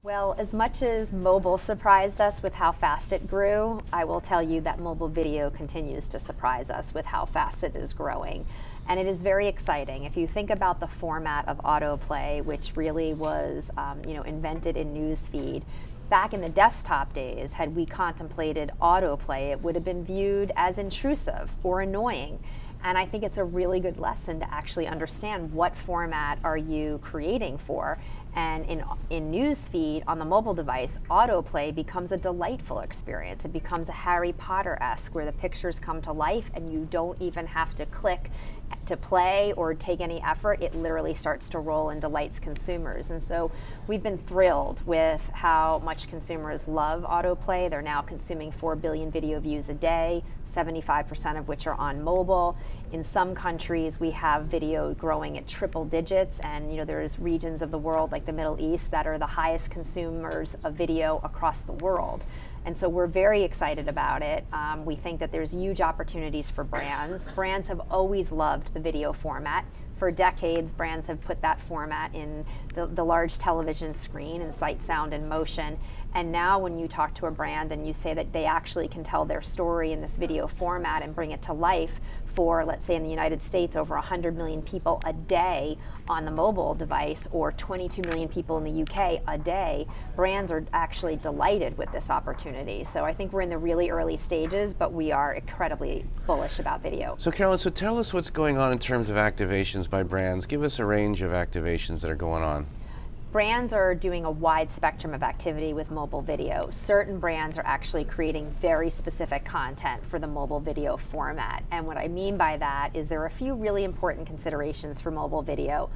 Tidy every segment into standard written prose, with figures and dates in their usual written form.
Well, as much as mobile surprised us with how fast it grew, I will tell you that mobile video continues to surprise us with how fast it is growing. And it is very exciting. If you think about the format of Autoplay, which really was invented in Newsfeed, back in the desktop days, had we contemplated Autoplay, it would have been viewed as intrusive or annoying. And I think it's a really good lesson to actually understand what format are you creating for. And in Newsfeed on the mobile device, Autoplay becomes a delightful experience. It becomes a Harry Potter-esque where the pictures come to life and you don't even have to click to play or take any effort. It literally starts to roll and delights consumers. And so we've been thrilled with how much consumers love Autoplay. They're now consuming 4 billion video views a day, 75% of which are on mobile. In some countries, we have video growing at triple digits, and there's regions of the world like the Middle East that are the highest consumers of video across the world. And so we're very excited about it. We think that there's huge opportunities for brands. Brands have always loved the video format. For decades, brands have put that format in the large television screen and sight, sound, and motion. And now when you talk to a brand and you say that they actually can tell their story in this video format and bring it to life for, let's say in the United States, over 100 million people a day on the mobile device, or 22 million people in the UK a day, brands are actually delighted with this opportunity. So I think we're in the really early stages, but we are incredibly bullish about video. So Carolyn, tell us what's going on in terms of activations by brands. Give us a range of activations that are going on. Brands are doing a wide spectrum of activity with mobile video. Certain brands are actually creating very specific content for the mobile video format. And what I mean by that is there are a few really important considerations for mobile video.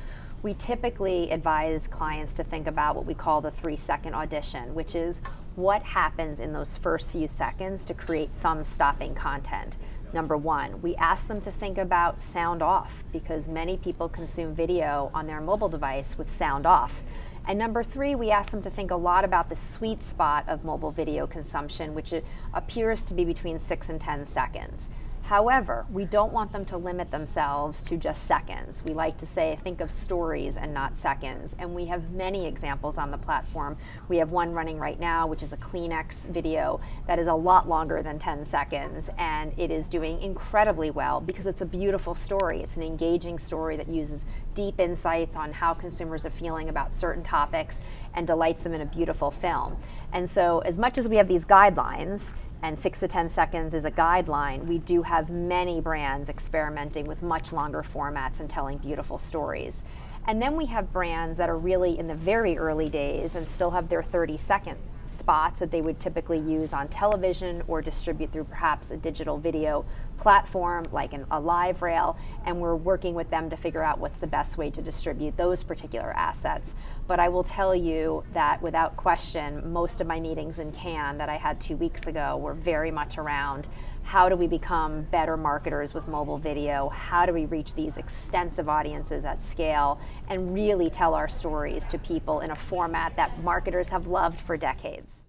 We typically advise clients to think about what we call the 3-second audition, which is what happens in those first few seconds to create thumb-stopping content. Number one, we ask them to think about sound off, because many people consume video on their mobile device with sound off. And number three, we ask them to think a lot about the sweet spot of mobile video consumption, which appears to be between 6 and 10 seconds. However, we don't want them to limit themselves to just seconds. We like to say, think of stories and not seconds. And we have many examples on the platform. We have one running right now, which is a Kleenex video that is a lot longer than 10 seconds. And it is doing incredibly well because it's a beautiful story. It's an engaging story that uses deep insights on how consumers are feeling about certain topics and delights them in a beautiful film. And so as much as we have these guidelines, and 6 to 10 seconds is a guideline, we do have many brands experimenting with much longer formats and telling beautiful stories. And then we have brands that are really in the very early days and still have their 30-second spots that they would typically use on television or distribute through perhaps a digital video platform like a live rail, and we're working with them to figure out what's the best way to distribute those particular assets. But I will tell you that without question, most of my meetings in Cannes that I had 2 weeks ago were very much around how do we become better marketers with mobile video? How do we reach these extensive audiences at scale and really tell our stories to people in a format that marketers have loved for decades?